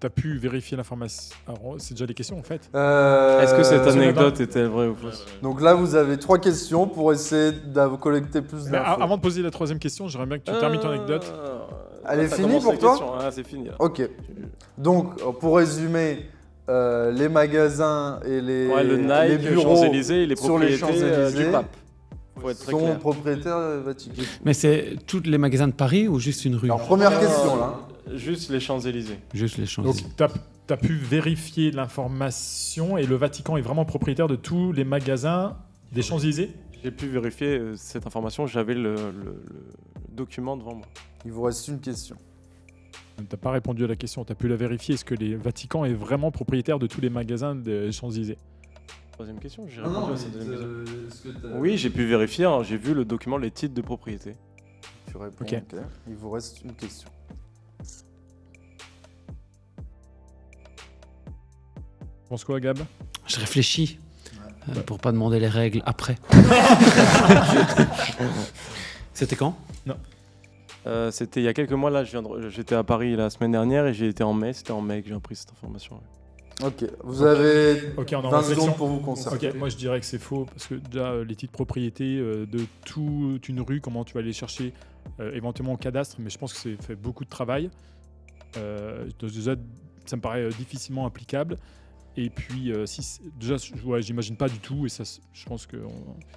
T'as pu vérifier l'information. Alors, c'est déjà des questions en fait. Est-ce que cette c'est anecdote était vraie ou fausse? Donc là, vous avez 3 questions pour essayer de collecter plus Mais d'infos. avant de poser la troisième question, j'aimerais bien que tu termines ton anecdote. Elle est Ça finie commence pour les toi questions. Ah, c'est fini. Là. Ok. Donc, pour résumer, les magasins et les, Ouais, le les Nike, bureaux Champs-Élysées, les sur les propriétés Champs-Élysées du pape. Faut être très sont clair. propriétaires Vatican. Mais c'est tous les magasins de Paris ou juste une rue? Alors, première question là. Juste les Champs-Élysées. Juste les champs. Donc, tu as pu vérifier l'information et le Vatican est vraiment propriétaire de tous les magasins des Champs-Élysées. J'ai pu vérifier cette information, j'avais le document devant moi. Il vous reste une question. Tu n'as pas répondu à la question, tu as pu la vérifier. Est-ce que le Vatican est vraiment propriétaire de tous les magasins des Champs-Élysées? Troisième question, j'ai répondu à cette deuxième question. Oui, j'ai pu vérifier, hein, j'ai vu le document, les titres de propriété. Tu réponds. Ok. Ok. Il vous reste une question. Tu penses quoi, Gab? Je réfléchis pour pas demander les règles après. C'était quand? C'était il y a quelques mois, là, j'étais à Paris la semaine dernière et j'ai été en mai, c'était en mai que j'ai appris cette information. Ouais. Ok. Vous avez Ok, on est en 20 réflexion. secondes pour vous concerter. Ok, moi je dirais que c'est faux parce que déjà les titres propriété de toute une rue, comment tu vas aller chercher éventuellement au cadastre, mais je pense que c'est fait beaucoup de travail. Déjà, ça me paraît difficilement applicable. Et puis, ouais, j'imagine pas du tout. Et ça, je pense que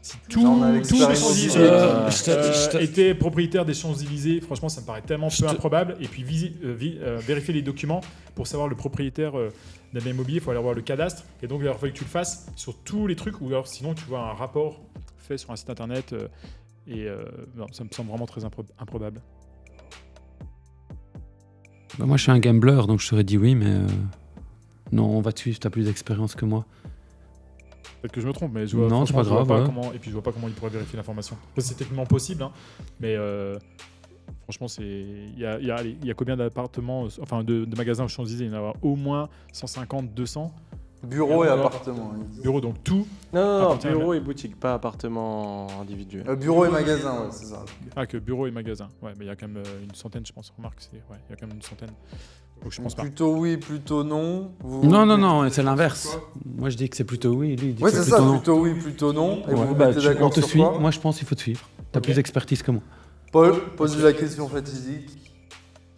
si Là, on a tous les l'expérience Champs-Élysées étaient propriétaires des Champs-Élysées, franchement, ça me paraît tellement peu improbable. Et puis, vérifier les documents pour savoir le propriétaire d'un bien immobilier, il faut aller voir le cadastre. Et donc, il faut que tu le fasses sur tous les trucs, ou alors sinon, tu vois un rapport fait sur un site internet. Non, ça me semble vraiment très improbable. Bah, moi je suis un gambler donc je t'aurais dit oui, mais non, on va te suivre, t'as plus d'expérience que moi. Peut-être que je me trompe, mais je vois, Non, c'est pas franchement, je vois grave, ouais. comment, et puis je vois pas comment il pourrait vérifier l'information. Parce que c'est techniquement possible, hein, mais franchement, il y a combien d'appartements, enfin de magasins aux Champs-Élysées? Il y en a au moins 150, 200 Bureau et Alors, appartement. il dit. bureaux, donc tout. Non, Appartient à bureau et boutique, pas appartement individuel. Bureau et magasin, ouais, c'est ça. Ah, que bureaux et magasins. Ouais, mais il y a quand même une centaine, je pense. Remarque, il y a quand même une centaine. Donc je pense pas. Plutôt oui, plutôt non. Non, c'est l'inverse. Moi je dis que c'est plutôt oui, lui il dit Oui, que c'est c'est ça, plutôt non. plutôt oui, plutôt non. Et Ouais, vous vous bah, mettez on d'accord te sur suit, quoi? moi je pense qu'il faut te suivre. T'as plus d'expertise que moi. Paul, pose la question fatidique.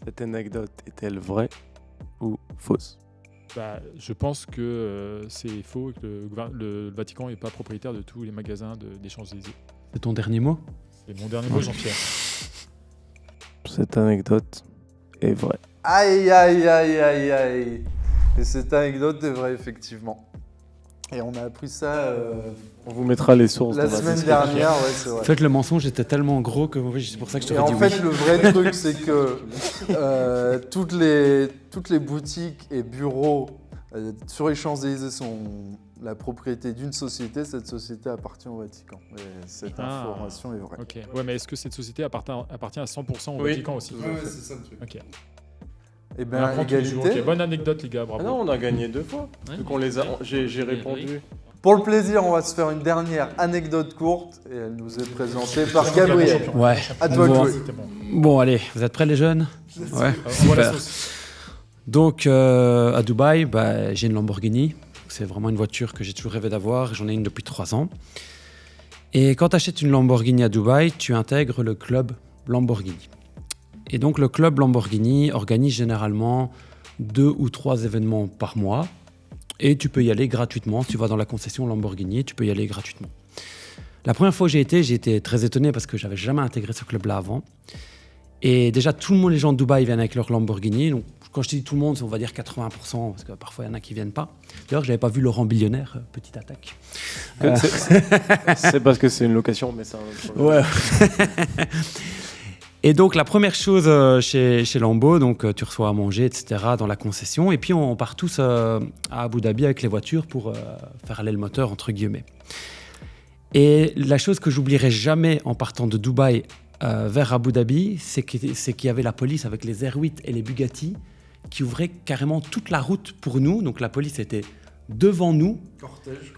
Cette anecdote est-elle vraie ou fausse? Je pense que c'est faux et que le Vatican n'est pas propriétaire de tous les magasins des Champs-Élysées. C'est ton dernier mot? C'est mon dernier mot, Jean-Pierre. Cette anecdote est vraie. Aïe, aïe, aïe, aïe, aïe. Et cette anecdote est vraie, effectivement. Et on a appris ça On vous mettra les sources la dans la semaine description. dernière, ouais, c'est En vrai. fait, le mensonge était tellement gros que c'est pour ça que je Et t'aurais en dit fait, oui. le vrai truc, c'est que toutes les boutiques et bureaux sur les Champs-Élysées sont la propriété d'une société. Cette société appartient au Vatican. Et cette information est vraie. Ok. Ouais, mais est-ce que cette société appartient à 100% au Oui. Vatican aussi? c'est ça le truc. Ok. Et On bien, apprend tous les jours. égalité. Ok, bonne anecdote, les gars, bravo. Ah non, on a gagné 2 fois. Ouais. Vu qu'on les a... J'ai Oui. répondu. Pour le plaisir, on va se faire une dernière anecdote courte. Et elle nous est présentée par Gabriel. Ouais. À toi de Bon. jouer. C'était bon. Bon, allez, vous êtes prêts les jeunes? Ouais. On voit la Super. sauce. Donc à Dubaï, j'ai une Lamborghini. C'est vraiment une voiture que j'ai toujours rêvé d'avoir. J'en ai une depuis 3 ans. Et quand tu achètes une Lamborghini à Dubaï, tu intègres le club Lamborghini. Et donc le club Lamborghini organise généralement 2 ou 3 événements par mois. Et tu peux y aller gratuitement. Si tu vas dans la concession Lamborghini, tu peux y aller gratuitement. La première fois que j'ai été très étonné parce que j'avais jamais intégré ce club-là avant. Et déjà, tout le monde, les gens de Dubaï viennent avec leur Lamborghini. Donc, quand je dis tout le monde, on va dire 80%, parce que parfois, il y en a qui ne viennent pas. D'ailleurs, je n'avais pas vu Laurent Billionnaire, petite attaque. C'est parce que c'est une location, mais c'est un autre problème. Ouais. Et donc, la première chose chez Lambo, donc tu reçois à manger, etc., dans la concession. Et puis, on part tous à Abu Dhabi avec les voitures pour faire aller le moteur, entre guillemets. Et la chose que j'oublierai jamais en partant de Dubaï vers Abu Dhabi, c'est qu'il y avait la police avec les R8 et les Bugatti qui ouvraient carrément toute la route pour nous. Donc, la police était devant nous,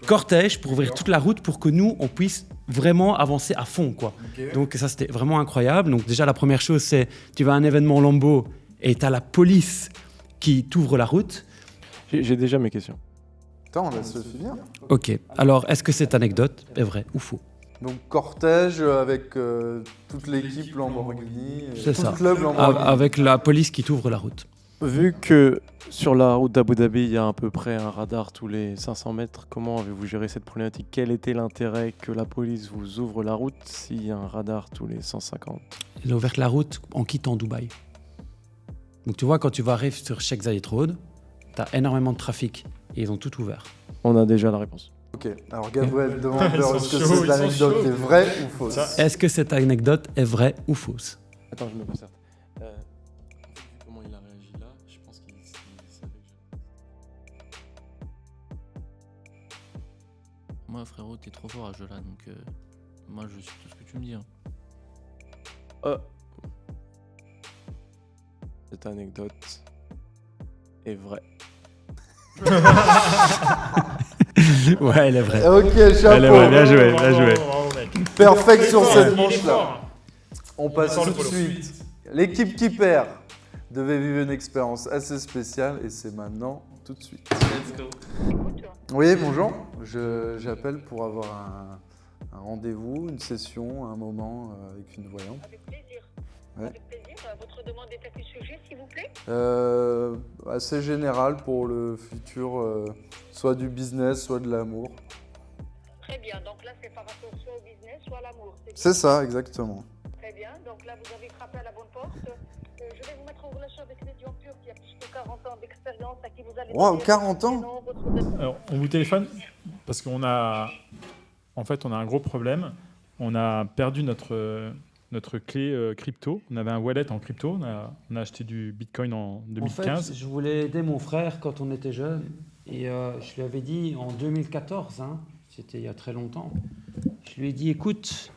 cortège pour ouvrir toute la route pour que nous, on puisse vraiment avancer à fond, quoi. Okay. Donc ça, c'était vraiment incroyable. Donc déjà, la première chose, c'est tu vas à un événement Lambo et tu as la police qui t'ouvre la route. J'ai déjà mes questions. Attends, laisse-le finir. Ok, alors est-ce que cette anecdote est vraie ou faux? Donc, cortège avec toute l'équipe Lamborghini. C'est tout ça. le club Lamborghini. Avec la police qui t'ouvre la route. Vu que sur la route d'Abu Dhabi, il y a à peu près un radar tous les 500 mètres, comment avez-vous géré cette problématique? Quel était l'intérêt que la police vous ouvre la route s'il y a un radar tous les 150? Ils ont ouvert la route en quittant Dubaï. Donc tu vois, quand tu vas arriver sur Sheikh Zayed Road, tu as énormément de trafic et ils ont tout ouvert. On a déjà la réponse. Ok, alors Gabriel demande Ils sont est-ce que chauds, cette ils sont anecdote chauds. est vraie ou fausse? Ça- Est-ce que cette anecdote est vraie ou fausse? Attends, je me concerte. Comment il a réagi là, je pense qu'il savait que Moi, frérot, t'es trop fort à ce jeu-là, donc moi, je suis tout ce que tu me dis. Hein. cette anecdote est vraie. Ouais, elle est vraie. Ok, chapeau. Elle est vraie, bien joué, bien Bravo, joué. bravo, mec. Perfect sur cette Il est manche-là. fort. On passe Sors le tout de polo. suite. L'équipe qui perd devait vivre une expérience assez spéciale et c'est maintenant tout de suite. Oui, bonjour. J'appelle pour avoir un rendez-vous, une session, un moment avec une voyante. Avec plaisir. Ouais. Avec plaisir. Votre demande est à quel sujet, s'il vous plaît? Assez général pour le futur, soit du business, soit de l'amour. Très bien. Donc là, c'est par rapport soit au business, soit à l'amour. bien C'est ça, exactement. Très bien. Donc là, vous avez frappé à la bonne porte. Je vais vous mettre en relation avec une étudiante turque qui a plus de 40 ans d'expérience à qui vous allez... Wow, donner 40 ans votre nom, votre- Alors, on vous téléphone parce qu'on a, en fait, on a un gros problème. On a perdu notre clé crypto. On avait un wallet en crypto. On a acheté du Bitcoin en 2015. En fait, je voulais aider mon frère quand on était jeune. Et je lui avais dit en 2014, hein, c'était il y a très longtemps, je lui ai dit, écoute,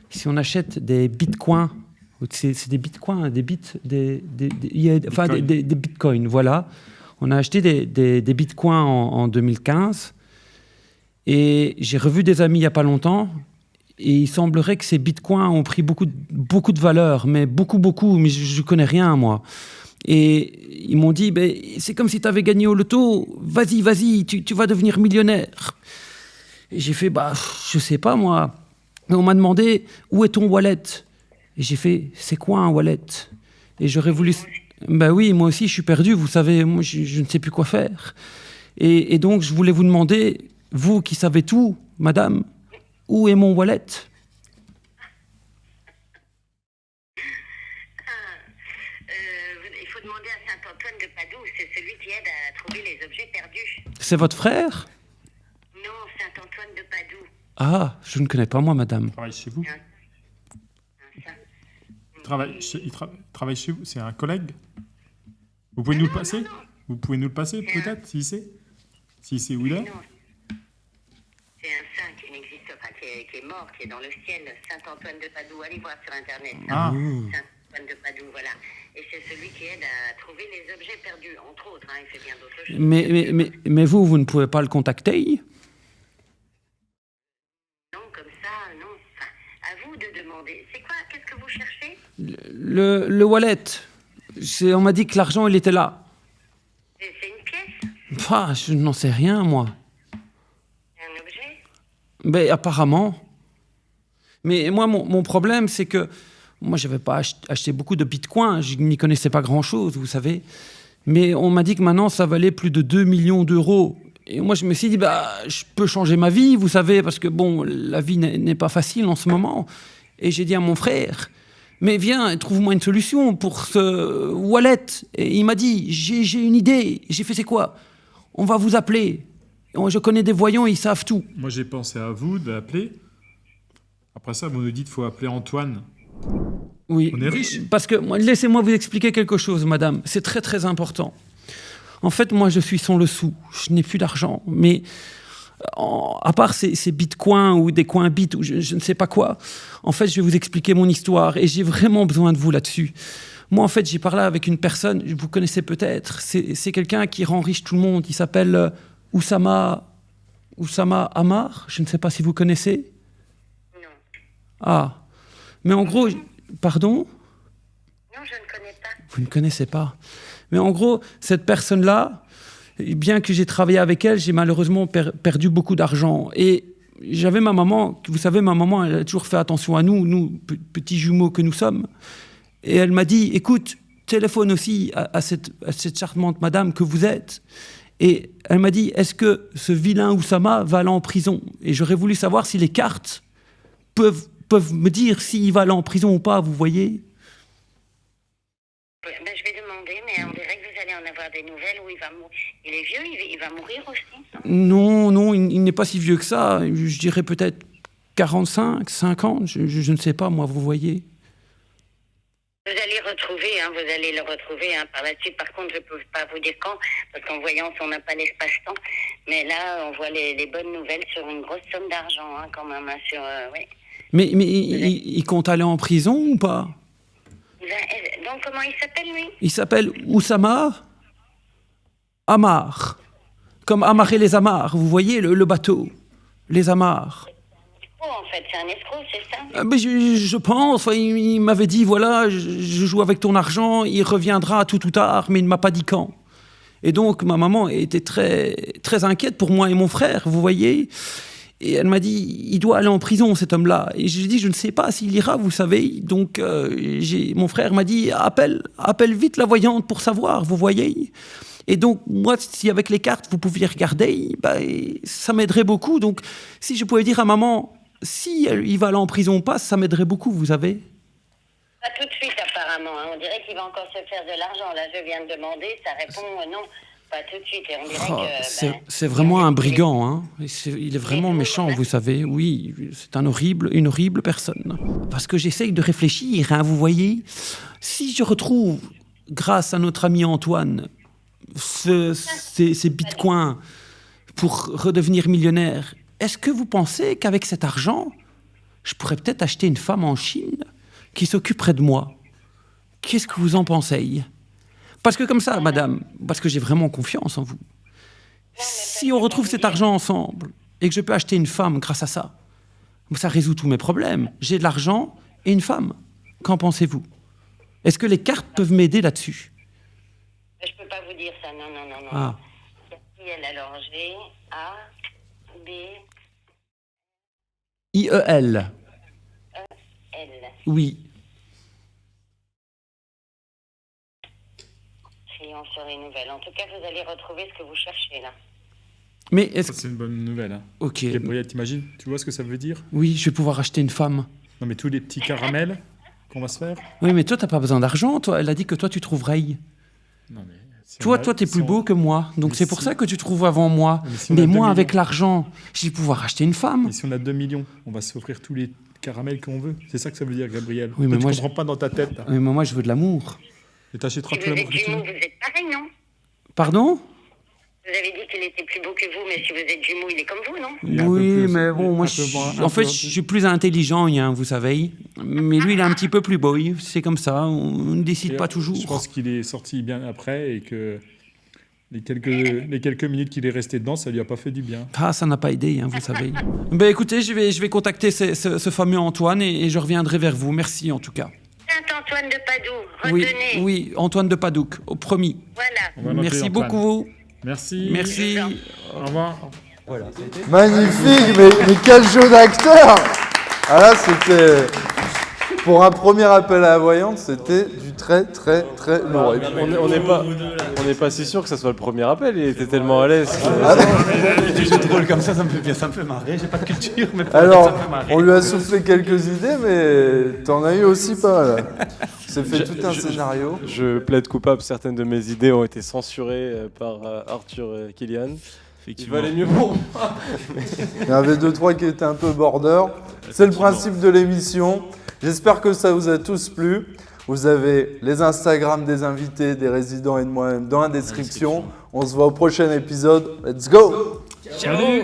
si on achète des bitcoins, c'est des bitcoins, des bitcoins, voilà. On a acheté des bitcoins en 2015. Et j'ai revu des amis il n'y a pas longtemps. Et il semblerait que ces bitcoins ont pris beaucoup de valeur, mais beaucoup, mais je ne connais rien, moi. Et ils m'ont dit, ben, c'est comme si tu avais gagné au loto, vas-y, tu vas devenir millionnaire. Et j'ai fait, bah, je sais pas, moi. Et on m'a demandé, où est ton wallet? Et j'ai fait, c'est quoi un wallet? Et j'aurais voulu... Ben oui, moi aussi, je suis perdu. Vous savez, moi, je ne sais plus quoi faire. Et donc, je voulais vous demander, vous qui savez tout, madame, où est mon wallet? Il faut demander à Saint-Antoine de Padoue, c'est celui qui aide à trouver les objets perdus. C'est votre frère? Non, Saint-Antoine de Padoue. Ah, je ne connais pas, moi, madame. Il travaille chez vous. Ça. Il travaille chez vous. C'est un collègue. Vous pouvez nous le passer? Vous pouvez nous le passer, peut-être, s'il sait? S'il sait où il est? Non, c'est un saint qui n'existe pas, qui est mort, qui est dans le ciel, Saint-Antoine de Padoue. Allez voir sur Internet. Ah. Saint-Antoine de Padoue, voilà. Et c'est celui qui aide à trouver les objets perdus, entre autres. Hein, il fait bien d'autres choses. Mais vous ne pouvez pas le contacter? Non, comme ça, non. Enfin, à vous de demander. C'est quoi? Qu'est-ce que vous cherchez? Le wallet. On m'a dit que l'argent, il était là. C'est une pièce? Ah, je n'en sais rien, moi. C'est un objet? Ben, apparemment. Mais moi, mon problème, c'est que moi, je n'avais pas acheté beaucoup de bitcoins. Je n'y connaissais pas grand-chose, vous savez. Mais on m'a dit que maintenant, ça valait plus de 2 millions d'euros. Et moi, je me suis dit, bah, je peux changer ma vie, vous savez, parce que, bon, la vie n'est pas facile en ce moment. Et j'ai dit à mon frère, mais viens, trouve-moi une solution pour ce wallet. Et il m'a dit, j'ai une idée. J'ai fait, c'est quoi? On va vous appeler. Je connais des voyants, ils savent tout. Moi, j'ai pensé à vous d'appeler. Après ça, vous nous dites qu'il faut appeler Antoine. Oui. On est riche. Parce que, laissez-moi vous expliquer quelque chose, madame. C'est très, très important. En fait, moi, je suis sans le sou. Je n'ai plus d'argent. Mais à part ces bitcoins ou des coins bits ou je ne sais pas quoi, en fait, je vais vous expliquer mon histoire et j'ai vraiment besoin de vous là-dessus. Moi, en fait, j'ai parlé avec une personne, vous connaissez peut-être, c'est quelqu'un qui rend riche tout le monde. Il s'appelle Oussama Ammar. Je ne sais pas si vous connaissez. Non. Ah. Mais en gros, pardon? Non, je ne connais pas. Vous ne connaissez pas. Mais en gros, cette personne-là, bien que j'ai travaillé avec elle, j'ai malheureusement perdu beaucoup d'argent. Et j'avais ma maman, vous savez, ma maman, elle a toujours fait attention à nous, petits jumeaux que nous sommes. Et elle m'a dit, écoute, téléphone aussi à cette charmante madame que vous êtes. Et elle m'a dit, est-ce que ce vilain Oussama va aller en prison? Et j'aurais voulu savoir si les cartes peuvent me dire s'il va aller en prison ou pas, vous voyez? Ben, je vais demander, mais on dirait que vous allez en avoir des nouvelles où il va mourir. Il est vieux, il va mourir aussi. Non, il n'est pas si vieux que ça. Je dirais peut-être 45, 50, je ne sais pas, moi, vous voyez. Vous allez le retrouver par la suite. Par contre, je ne peux pas vous dire quand, parce qu'en voyance, on n'a pas l'espace-temps. Mais là, on voit les bonnes nouvelles sur une grosse somme d'argent, quand même. Oui. Mais il compte aller en prison ou pas? Donc, comment il s'appelle, lui? Il s'appelle Oussama Ammar. Comme amarrer les amarres, vous voyez, le bateau. Les amarres. En fait, c'est un escroc, c'est ça? Mais je pense, il m'avait dit, voilà, je joue avec ton argent, il reviendra tôt ou tard, mais il ne m'a pas dit quand. Et donc, ma maman était très, très inquiète pour moi et mon frère, vous voyez. Et elle m'a dit, il doit aller en prison, cet homme-là. Et je lui ai dit, je ne sais pas s'il ira, vous savez. Donc, mon frère m'a dit, appelle vite la voyante pour savoir, vous voyez. Et donc, moi, si avec les cartes, vous pouviez regarder, ça m'aiderait beaucoup. Donc, si je pouvais dire à maman, si il va aller en prison ou pas, ça m'aiderait beaucoup, vous savez. Pas tout de suite, apparemment. On dirait qu'il va encore se faire de l'argent. Là, je viens de demander, ça répond non. Pas tout de suite. Et on dirait que, c'est vraiment un brigand, hein. Il est vraiment méchant, vous savez. Oui, c'est une horrible personne. Parce que j'essaye de réfléchir, hein, vous voyez. Si je retrouve, grâce à notre ami Antoine, ces bitcoins pour redevenir millionnaire, est-ce que vous pensez qu'avec cet argent, je pourrais peut-être acheter une femme en Chine qui s'occuperait de moi? Qu'est-ce que vous en pensez? Parce que comme ça, madame, parce que j'ai vraiment confiance en vous. Si on retrouve cet argent ensemble et que je peux acheter une femme grâce à ça, ça résout tous mes problèmes. J'ai de l'argent et une femme. Qu'en pensez-vous? Est-ce que les cartes peuvent m'aider là-dessus? je peux pas vous dire ça. Non. Ah. Alors, G, A, B, IEL. L. Oui. influencerie nouvelle. En tout cas, vous allez retrouver ce que vous cherchez là. Mais est-ce Ça, que... c'est une bonne nouvelle. Hein. Ok. Gabriel, t'imagines? Tu vois ce que ça veut dire? Oui, je vais pouvoir acheter une femme. Non, mais tous les petits caramels qu'on va se faire. Oui, mais toi, t'as pas besoin d'argent. Toi, elle a dit que toi, tu trouverais. Non, mais si Toi, on a- toi, t'es si plus on- beau que moi. Donc Mais c'est pour si- ça que tu trouves avant moi. Mais si on a Mais 2 moi, millions. avec l'argent, je vais pouvoir acheter une femme. Et si on a 2 millions, on va s'offrir tous les caramels qu'on veut. C'est ça que ça veut dire, Gabriel. Oui, mais Toi, moi, tu comprends pas dans ta tête. Là. Oui, mais moi, je veux de l'amour. Et t'achèteras Si tout vous l'amour êtes que tu jumeaux, veux. vous êtes pareil, non? Pardon? Vous avez dit qu'il était plus beau que vous, mais si vous êtes jumeaux, il est comme vous, non? Il est un peu Oui, plus- mais bon, moi, un peu moins- un en peu- fait, je suis plus intelligent, hein, vous savez. Mais lui, il est un petit peu plus beau. C'est comme ça, on ne décide Et pas toujours. Je pense qu'il est sorti bien après et que les quelques minutes qu'il est resté dedans, ça lui a pas fait du bien. Ah, ça n'a pas aidé, hein, vous savez. Ben écoutez, je vais contacter ce fameux Antoine et je reviendrai vers vous. Merci en tout cas. Saint-Antoine de Padoue, Oui, retenez. oui, Antoine de Padoue, au promis. Voilà. On va noter, Merci Antoine. beaucoup. Merci. Merci. Au revoir. Magnifique, mais quel jeu d'acteur! Ah là, c'était... Pour un premier appel à la voyante, c'était du très très très lourd. Et puis- On n'est pas si sûr que ça soit le premier appel, il était tellement à l'aise. Des jeux de rôle comme ça me fait marrer. J'ai pas de culture, mais Alors, on lui a soufflé quelques idées, mais t'en as eu aussi pas mal. C'est fait tout un scénario. Je plaide coupable, certaines de mes idées ont été censurées par Arthur Killian. Il Effectivement. valait mieux pour Il y en avait 2-3 qui étaient un peu border. C'est le principe de l'émission. J'espère que ça vous a tous plu. Vous avez les Instagram des invités, des résidents et de moi-même dans la description. On se voit au prochain épisode. Let's go! Salut.